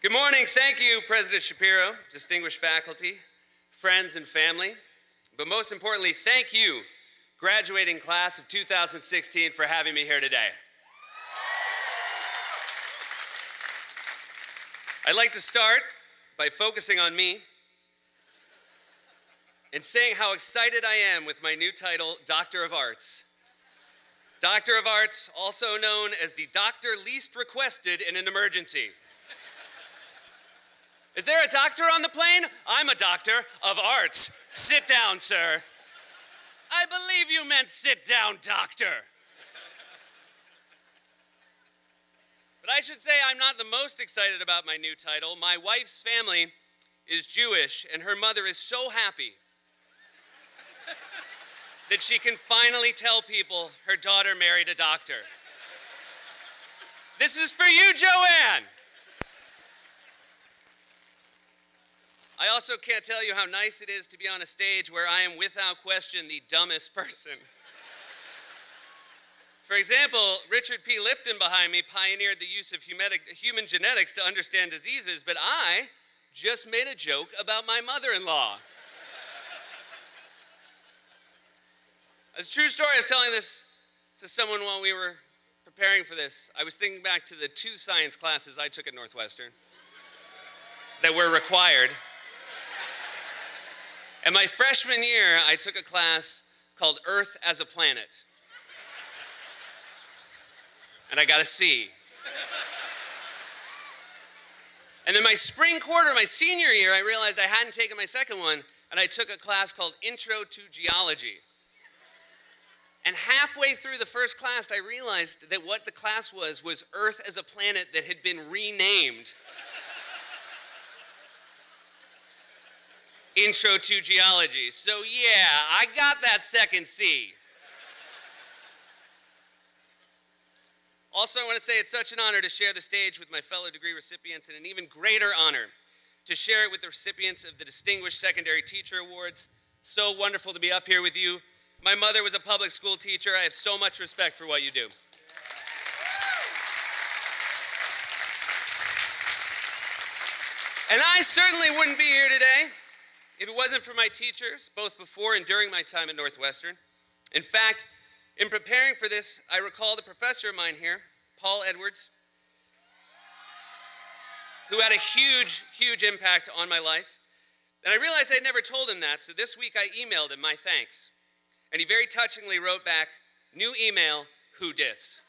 Good morning. Thank you, President Shapiro, distinguished faculty, friends, and family. But most importantly, thank you, graduating class of 2016, for having me here today. I'd like to start by focusing on me and saying how excited I am with my new title, Doctor of Arts. Doctor of Arts, also known as the doctor least requested in an emergency. Is there a doctor on the plane? I'm a doctor of arts. Sit down, sir. I believe you meant sit down, doctor. But I should say I'm not the most excited about my new title. My wife's family is Jewish, and her mother is so happy that she can finally tell people her daughter married a doctor. This is for you, Joanne. I also can't tell you how nice it is to be on a stage where I am without question the dumbest person. For example, Richard P. Lifton behind me pioneered the use of human genetics to understand diseases, but I just made a joke about my mother-in-law. It's a true story. I was telling this to someone while we were preparing for this. I was thinking back to the 2 science classes I took at Northwestern that were required. And my freshman year, I took a class called Earth as a Planet. And I got a C. And then my spring quarter, my senior year, I realized I hadn't taken my second one, and I took a class called Intro to Geology. And halfway through the first class, I realized that what the class was Earth as a Planet that had been renamed Intro to Geology. So yeah, I got that second C. Also, I want to say it's such an honor to share the stage with my fellow degree recipients, and an even greater honor to share it with the recipients of the Distinguished Secondary Teacher Awards. So wonderful to be up here with you. My mother was a public school teacher. I have so much respect for what you do. And I certainly wouldn't be here today if it wasn't for my teachers, both before and during my time at Northwestern. In fact, in preparing for this, I recalled a professor of mine here, Paul Edwards, who had a huge, huge impact on my life. And I realized I'd never told him that, so this week I emailed him my thanks. And he very touchingly wrote back, "New email, who dis?"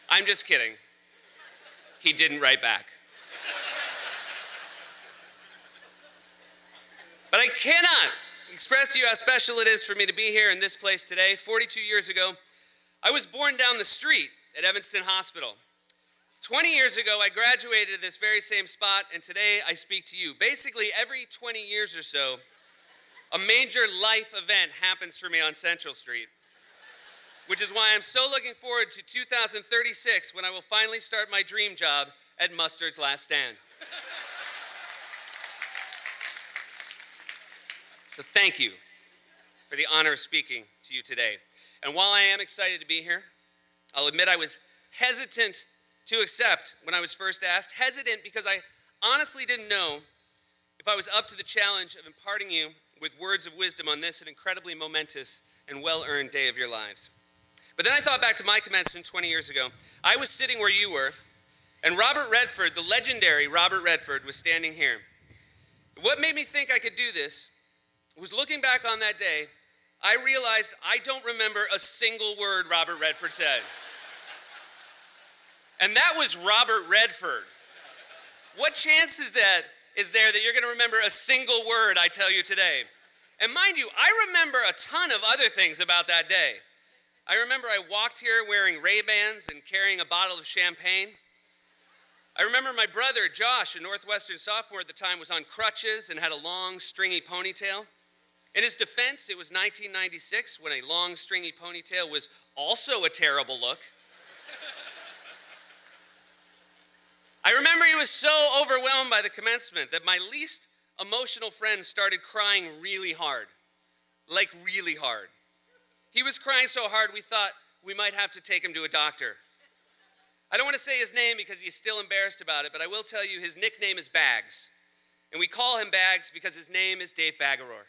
I'm just kidding. He didn't write back. But I cannot express to you how special it is for me to be here in this place today. 42 years ago, I was born down the street at Evanston Hospital. 20 years ago, I graduated at this very same spot, and today I speak to you. Basically, every 20 years or so, a major life event happens for me on Central Street, which is why I'm so looking forward to 2036, when I will finally start my dream job at Mustard's Last Stand. So thank you for the honor of speaking to you today. And while I am excited to be here, I'll admit I was hesitant to accept when I was first asked. Hesitant because I honestly didn't know if I was up to the challenge of imparting you with words of wisdom on this, an incredibly momentous and well-earned day of your lives. But then I thought back to my commencement 20 years ago. I was sitting where you were, and Robert Redford, the legendary Robert Redford, was standing here. What made me think I could do this was, looking back on that day, I realized I don't remember a single word Robert Redford said. And that was Robert Redford. What chance is there that you're going to remember a single word I tell you today? And mind you, I remember a ton of other things about that day. I remember I walked here wearing Ray-Bans and carrying a bottle of champagne. I remember my brother, Josh, a Northwestern sophomore at the time, was on crutches and had a long, stringy ponytail. In his defense, it was 1996 when a long, stringy ponytail was also a terrible look. I remember he was so overwhelmed by the commencement that my least emotional friend started crying really hard. Like really hard. He was crying so hard we thought we might have to take him to a doctor. I don't want to say his name because he's still embarrassed about it, but I will tell you his nickname is Bags. And we call him Bags because his name is Dave Bagaror.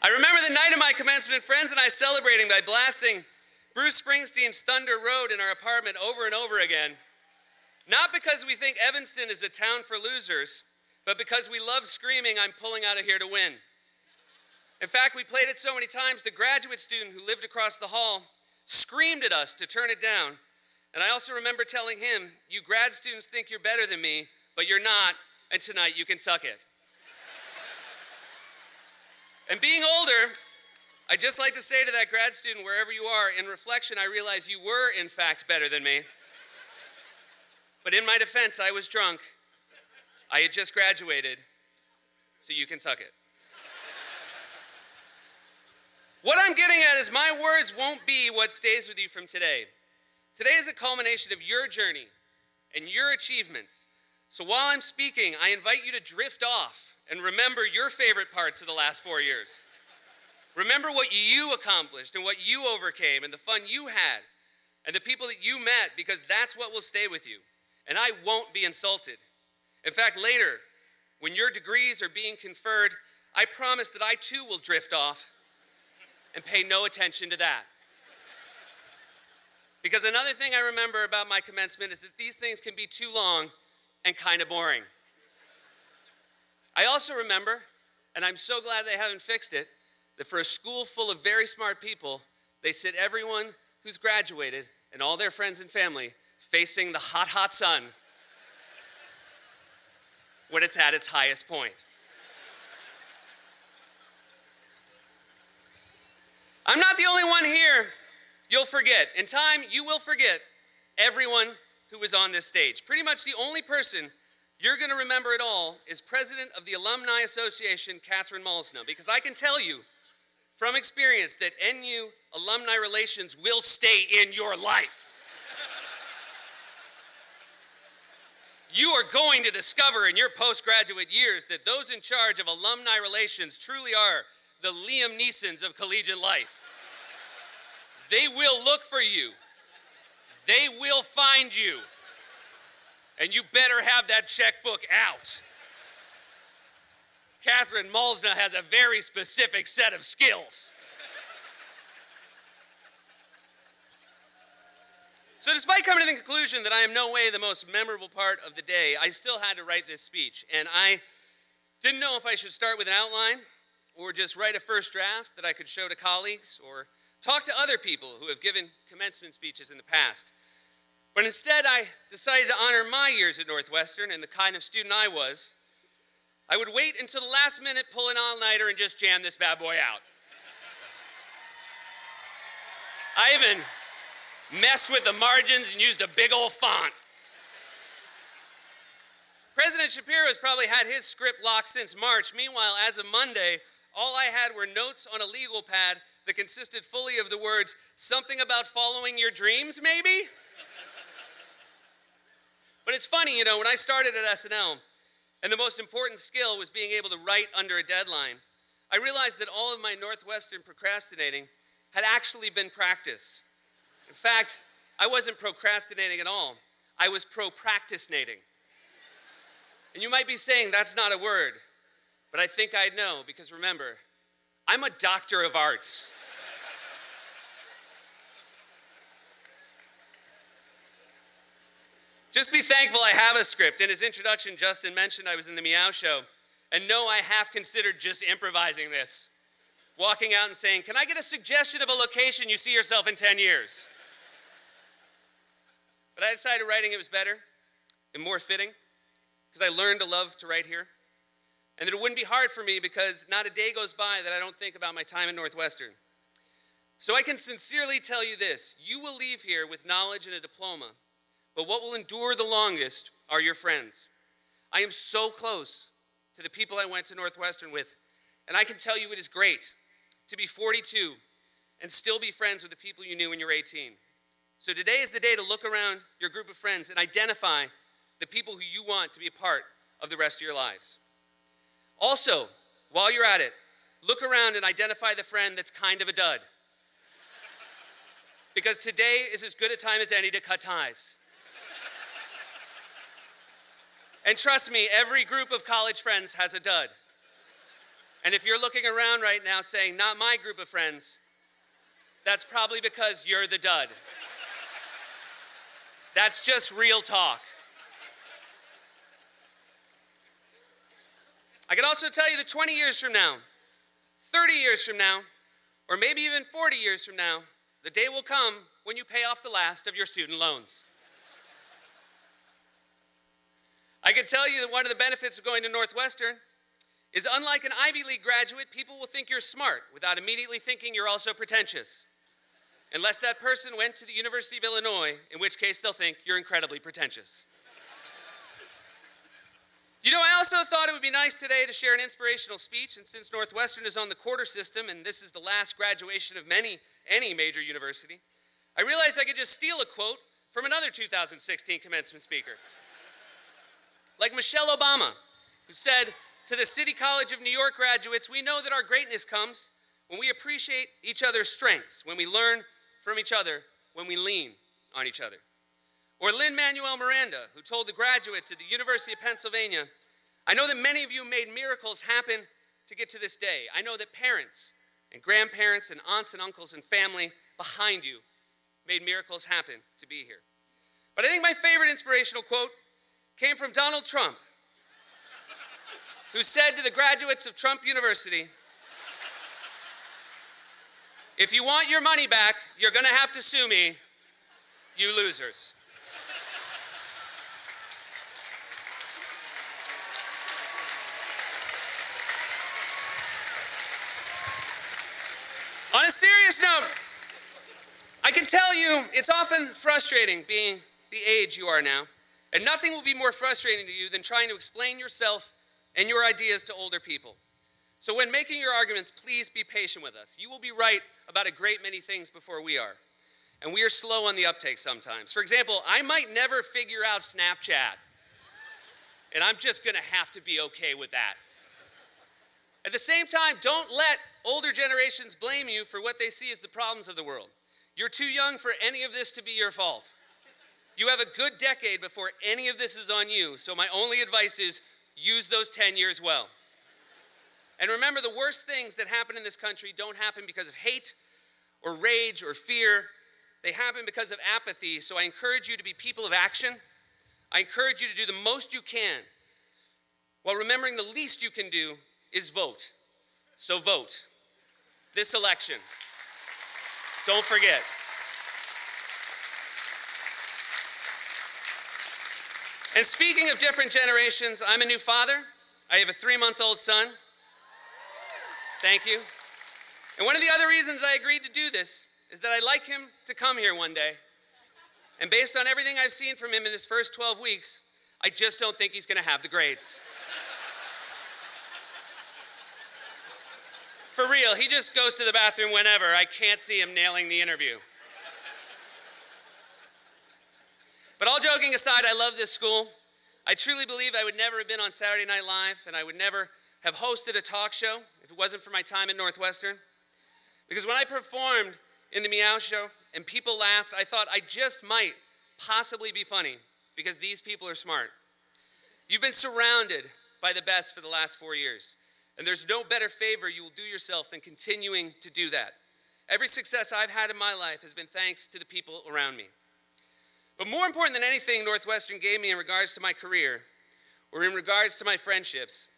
I remember the night of my commencement, friends and I celebrating by blasting Bruce Springsteen's Thunder Road in our apartment over and over again. Not because we think Evanston is a town for losers, but because we love screaming, "I'm pulling out of here to win." In fact, we played it so many times, the graduate student who lived across the hall screamed at us to turn it down. And I also remember telling him, "You grad students think you're better than me, but you're not, and tonight you can suck it." And being older, I'd just like to say to that grad student, wherever you are, in reflection, I realize you were, in fact, better than me. But in my defense, I was drunk. I had just graduated, so you can suck it. What I'm getting at is my words won't be what stays with you from today. Today is a culmination of your journey and your achievements. So while I'm speaking, I invite you to drift off and remember your favorite parts of the last 4 years. Remember what you accomplished and what you overcame and the fun you had and the people that you met, because that's what will stay with you. And I won't be insulted. In fact, later, when your degrees are being conferred, I promise that I too will drift off and pay no attention to that. Because another thing I remember about my commencement is that these things can be too long and kind of boring. I also remember, and I'm so glad they haven't fixed it, that for a school full of very smart people, they sit everyone who's graduated and all their friends and family facing the hot, hot sun when it's at its highest point. I'm not the only one here you'll forget. In time, you will forget everyone who was on this stage. Pretty much the only person you're going to remember it all is President of the Alumni Association, Catherine Malsna, because I can tell you from experience that NU alumni relations will stay in your life. You are going to discover in your postgraduate years that those in charge of alumni relations truly are the Liam Neesons of collegiate life. They will look for you. They will find you. And you better have that checkbook out. Catherine Malsna has a very specific set of skills. So despite coming to the conclusion that I am no way the most memorable part of the day, I still had to write this speech. And I didn't know if I should start with an outline or just write a first draft that I could show to colleagues or talk to other people who have given commencement speeches in the past. But instead, I decided to honor my years at Northwestern and the kind of student I was. I would wait until the last minute, pull an all-nighter, and just jam this bad boy out. I even messed with the margins and used a big old font. President Shapiro's probably had his script locked since March. Meanwhile, as of Monday, all I had were notes on a legal pad that consisted fully of the words, "Something about following your dreams, maybe?" But it's funny, when I started at SNL, and the most important skill was being able to write under a deadline, I realized that all of my Northwestern procrastinating had actually been practice. In fact, I wasn't procrastinating at all. I was pro-practicinating. And you might be saying that's not a word, but I think I'd know, because remember, I'm a doctor of arts. Just be thankful I have a script. In his introduction, Justin mentioned I was in the Meow Show. And no, I have considered just improvising this. Walking out and saying, "Can I get a suggestion of a location you see yourself in 10 years? But I decided writing it was better and more fitting because I learned to love to write here. And that it wouldn't be hard for me because not a day goes by that I don't think about my time at Northwestern. So I can sincerely tell you this, you will leave here with knowledge and a diploma. But what will endure the longest are your friends. I am so close to the people I went to Northwestern with, and I can tell you it is great to be 42 and still be friends with the people you knew when you were 18. So today is the day to look around your group of friends and identify the people who you want to be a part of the rest of your lives. Also, while you're at it, look around and identify the friend that's kind of a dud. Because today is as good a time as any to cut ties. And trust me, every group of college friends has a dud. And if you're looking around right now saying, not my group of friends, that's probably because you're the dud. That's just real talk. I can also tell you that 20 years from now, 30 years from now, or maybe even 40 years from now, the day will come when you pay off the last of your student loans. I can tell you that one of the benefits of going to Northwestern is, unlike an Ivy League graduate, people will think you're smart without immediately thinking you're also pretentious. Unless that person went to the University of Illinois, in which case they'll think you're incredibly pretentious. You know, I also thought it would be nice today to share an inspirational speech, and since Northwestern is on the quarter system, and this is the last graduation of any major university, I realized I could just steal a quote from another 2016 commencement speaker. Like Michelle Obama, who said, to the City College of New York graduates, we know that our greatness comes when we appreciate each other's strengths, when we learn from each other, when we lean on each other. Or Lin-Manuel Miranda, who told the graduates at the University of Pennsylvania, I know that many of you made miracles happen to get to this day. I know that parents and grandparents and aunts and uncles and family behind you made miracles happen to be here. But I think my favorite inspirational quote came from Donald Trump, who said to the graduates of Trump University, if you want your money back, you're going to have to sue me, you losers. On a serious note, I can tell you it's often frustrating being the age you are now, and nothing will be more frustrating to you than trying to explain yourself and your ideas to older people. So when making your arguments, please be patient with us. You will be right about a great many things before we are, and we are slow on the uptake sometimes. For example, I might never figure out Snapchat, and I'm just gonna have to be okay with that. At the same time, don't let older generations blame you for what they see as the problems of the world. You're too young for any of this to be your fault. You have a good decade before any of this is on you, so my only advice is use those 10 years well. And remember, the worst things that happen in this country don't happen because of hate or rage or fear. They happen because of apathy, so I encourage you to be people of action. I encourage you to do the most you can, while remembering the least you can do is vote. So vote this election. Don't forget. And speaking of different generations, I'm a new father. I have a 3-month-old son. Thank you. And one of the other reasons I agreed to do this is that I'd like him to come here one day. And based on everything I've seen from him in his first 12 weeks, I just don't think he's gonna have the grades. For real, he just goes to the bathroom whenever. I can't see him nailing the interview. But all joking aside, I love this school. I truly believe I would never have been on Saturday Night Live, and I would never have hosted a talk show if it wasn't for my time at Northwestern. Because when I performed in the Meow Show and people laughed, I thought I just might possibly be funny because these people are smart. You've been surrounded by the best for the last 4 years. And there's no better favor you will do yourself than continuing to do that. Every success I've had in my life has been thanks to the people around me. But more important than anything Northwestern gave me in regards to my career, or in regards to my friendships,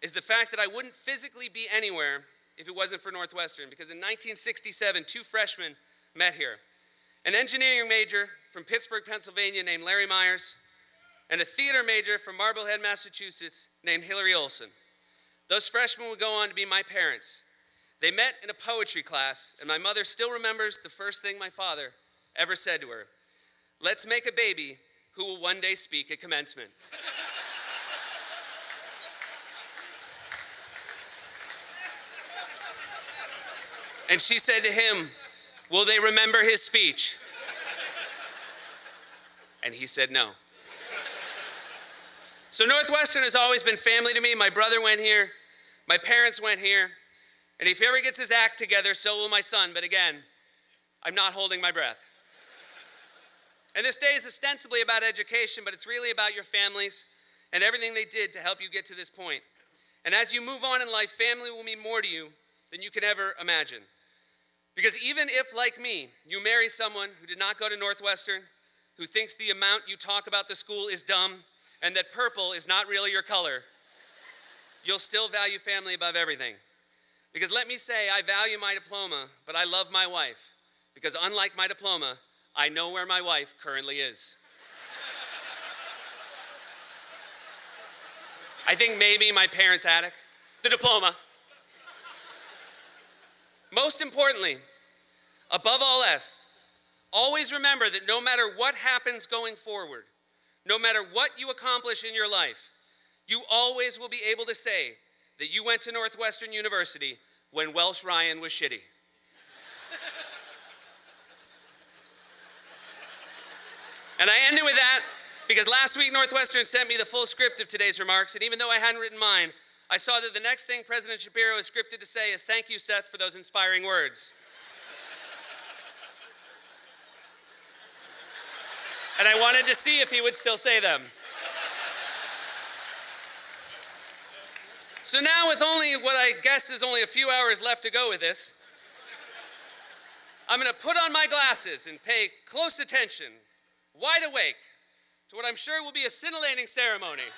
is the fact that I wouldn't physically be anywhere if it wasn't for Northwestern. Because in 1967, 2 freshmen met here. An engineering major from Pittsburgh, Pennsylvania named Larry Meyers, and a theater major from Marblehead, Massachusetts named Hillary Olson. Those freshmen would go on to be my parents. They met in a poetry class, and my mother still remembers the first thing my father ever said to her. Let's make a baby who will one day speak at commencement. And she said to him, will they remember his speech? And he said no. So Northwestern has always been family to me. My brother went here, my parents went here, And if he ever gets his act together, so will my son. But again, I'm not holding my breath. And this day is ostensibly about education, but it's really about your families and everything they did to help you get to this point. And as you move on in life, family will mean more to you than you can ever imagine. Because even if, like me, you marry someone who did not go to Northwestern, who thinks the amount you talk about the school is dumb, and that purple is not really your color, you'll still value family above everything. Because let me say, I value my diploma, but I love my wife. Because unlike my diploma, I know where my wife currently is. I think maybe my parents' attic, the diploma. Most importantly, above all else, always remember that no matter what happens going forward, no matter what you accomplish in your life, you always will be able to say that you went to Northwestern University when Welsh Ryan was shitty. And I end it with that because last week Northwestern sent me the full script of today's remarks, and even though I hadn't written mine, I saw that the next thing President Shapiro is scripted to say is, "Thank you, Seth, for those inspiring words." And I wanted to see if he would still say them. So now, with only what I guess is only a few hours left to go with this, I'm going to put on my glasses and pay close attention, wide awake, to what I'm sure will be a scintillating ceremony.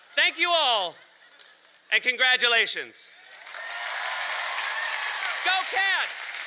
Thank you all, and congratulations. Go Cats!